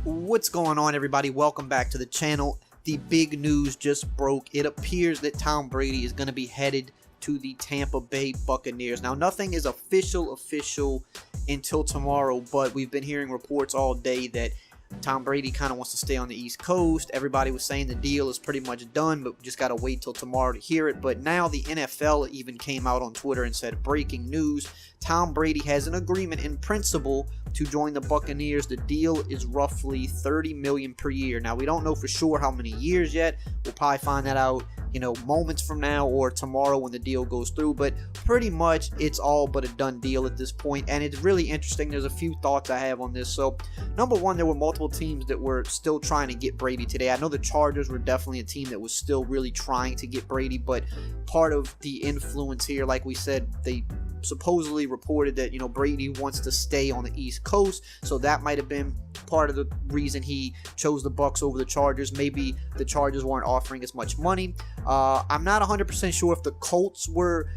What's going on, everybody? Welcome back to the channel. The big news just broke. It appears that Tom Brady is going to be headed to the Tampa Bay Buccaneers. Now, nothing is official until tomorrow, but we've been hearing reports all day that Tom Brady kind of wants to stay on the East Coast. Everybody was saying the deal is pretty much done, but we just got to wait till tomorrow to hear it. But now the NFL even came out on Twitter and said, breaking news, Tom Brady has an agreement in principle to join the Buccaneers. The deal is roughly $30 million per year. Now, we don't know for sure how many years yet. We'll probably find that out, moments from now or tomorrow when the deal goes through. But pretty much it's all but a done deal at this point. And it's really interesting. There's a few thoughts I have on this. So, number one, there were multiple teams that were still trying to get Brady today. I know the Chargers were definitely a team that was still really trying to get Brady, but part of the influence here, like we said, they supposedly reported that Brady wants to stay on the East Coast, so that might have been part of the reason he chose the Bucs over the Chargers. Maybe the Chargers weren't offering as much money. I'm not 100% sure if the Colts were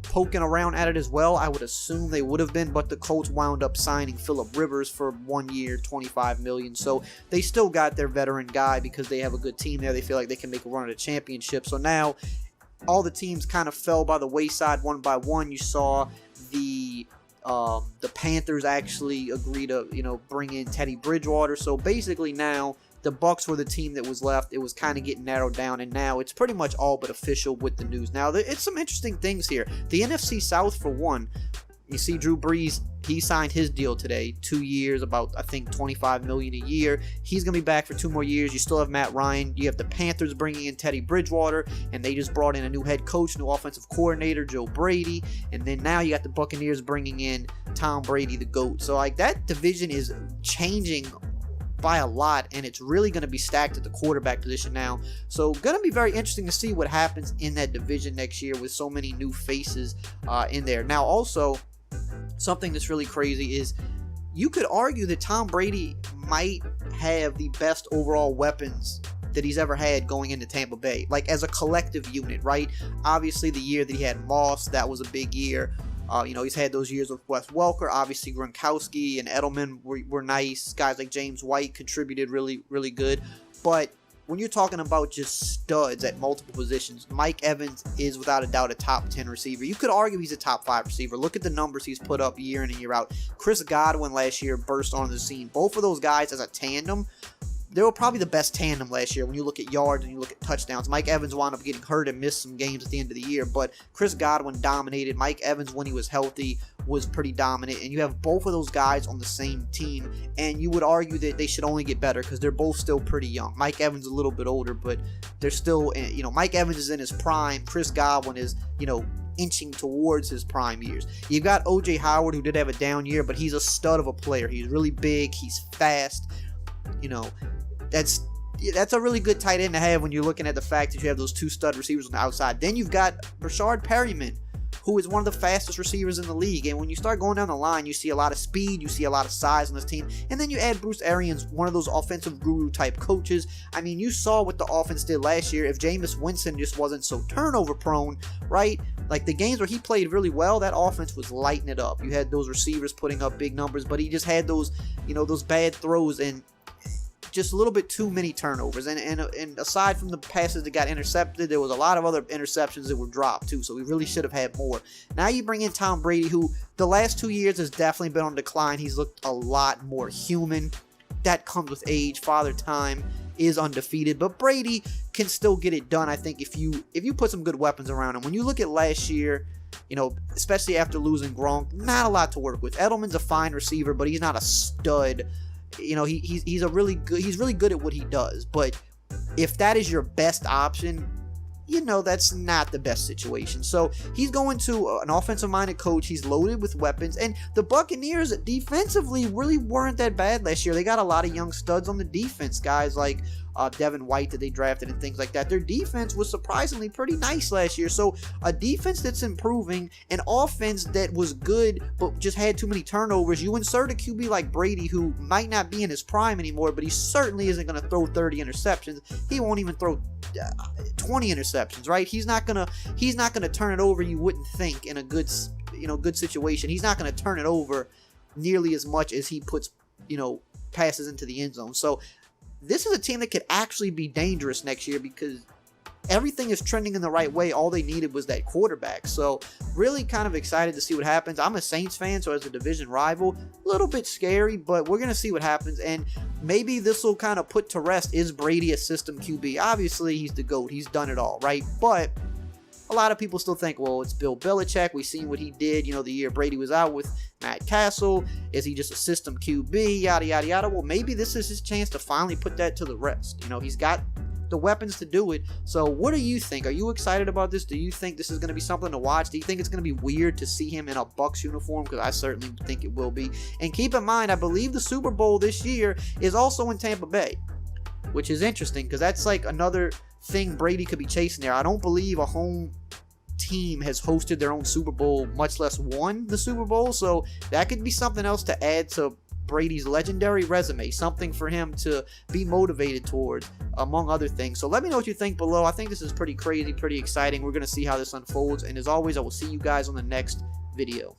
poking around at it as well. I would assume they would have been, but the Colts wound up signing Phillip Rivers for 1 year, $25 million. So they still got their veteran guy because they have a good team there. They feel like they can make a run at a championship. So now all the teams kind of fell by the wayside one by one. You saw the Panthers actually agree to bring in Teddy Bridgewater. So basically now the Bucs were the team that was left. It was kind of getting narrowed down, and now it's pretty much all but official with the news. Now it's some interesting things here. The NFC South, for one. You see Drew Brees, he signed his deal today, 2 years, about, I think, $25 million a year. He's going to be back for 2 more years. You still have Matt Ryan. You have the Panthers bringing in Teddy Bridgewater, and they just brought in a new head coach, new offensive coordinator, Joe Brady. And then now you got the Buccaneers bringing in Tom Brady, the GOAT. So, that division is changing by a lot, and it's really going to be stacked at the quarterback position now. So going to be very interesting to see what happens in that division next year with so many new faces in there. Now, also, something that's really crazy is you could argue that Tom Brady might have the best overall weapons that he's ever had going into Tampa Bay, like as a collective unit, right? Obviously, the year that he had Moss, that was a big year. He's had those years with Wes Welker. Obviously, Gronkowski and Edelman were nice. Guys like James White contributed really, really good. But when you're talking about just studs at multiple positions, Mike Evans is without a doubt a top 10 receiver. You could argue he's a top 5 receiver. Look at the numbers he's put up year in and year out. Chris Godwin last year burst onto the scene. Both of those guys as a tandem, they were probably the best tandem last year when you look at yards and you look at touchdowns. Mike Evans wound up getting hurt and missed some games at the end of the year, but Chris Godwin dominated. Mike Evans, when he was healthy, was pretty dominant, and you have both of those guys on the same team, and you would argue that they should only get better because they're both still pretty young. Mike Evans a little bit older, but they're still, Mike Evans is in his prime. Chris Godwin is, inching towards his prime years. You've got O.J. Howard, who did have a down year, but he's a stud of a player. He's really big. He's fast. That's a really good tight end to have when you're looking at the fact that you have those 2 stud receivers on the outside. Then you've got Rashard Perryman, who is one of the fastest receivers in the league. And when you start going down the line, you see a lot of speed, you see a lot of size on this team. And then you add Bruce Arians, one of those offensive guru type coaches. I mean, you saw what the offense did last year if Jameis Winston just wasn't so turnover prone, right? Like the games where he played really well, that offense was lighting it up. You had those receivers putting up big numbers, but he just had those, those bad throws and just a little bit too many turnovers. And aside from the passes that got intercepted, there was a lot of other interceptions that were dropped too, so we really should have had more. Now you bring in Tom Brady, who the last 2 years has definitely been on decline. He's looked a lot more human. That comes with age. Father Time is undefeated, but Brady can still get it done, I think, if you put some good weapons around him. When you look at last year, especially after losing Gronk, not a lot to work with. Edelman's a fine receiver, but he's not a stud. He's really good at what he does, but if that is your best option, that's not the best situation. So he's going to an offensive-minded coach. He's loaded with weapons, and the Buccaneers defensively really weren't that bad last year. They got a lot of young studs on the defense, guys like Devin White that they drafted and things like that. Their defense was surprisingly pretty nice last year. So a defense that's improving, an offense that was good but just had too many turnovers. You insert a QB like Brady, who might not be in his prime anymore, but he certainly isn't going to throw 30 interceptions. He won't even throw 20 interceptions, right? He's not gonna turn it over, you wouldn't think, in a good situation. He's not going to turn it over nearly as much as he puts passes into the end zone. So this is a team that could actually be dangerous next year because everything is trending in the right way. All they needed was that quarterback. So really kind of excited to see what happens. I'm a Saints fan, so as a division rival, a little bit scary, but we're going to see what happens. And maybe this will kind of put to rest, is Brady a system QB? Obviously, he's the GOAT. He's done it all, right? But a lot of people still think, well, it's Bill Belichick. We've seen what he did, the year Brady was out with Matt Castle. Is he just a system QB? Yada, yada, yada. Well, maybe this is his chance to finally put that to the rest. He's got the weapons to do it. So what do you think? Are you excited about this? Do you think this is going to be something to watch? Do you think it's going to be weird to see him in a Bucs uniform? Because I certainly think it will be. And keep in mind, I believe the Super Bowl this year is also in Tampa Bay, which is interesting because that's like another thing Brady could be chasing there. I don't believe a home team has hosted their own Super Bowl, much less won the Super Bowl. So that could be something else to add to Brady's legendary resume, something for him to be motivated towards, among other things. So let me know what you think below. I think this is pretty crazy, pretty exciting. We're going to see how this unfolds. And as always, I will see you guys on the next video.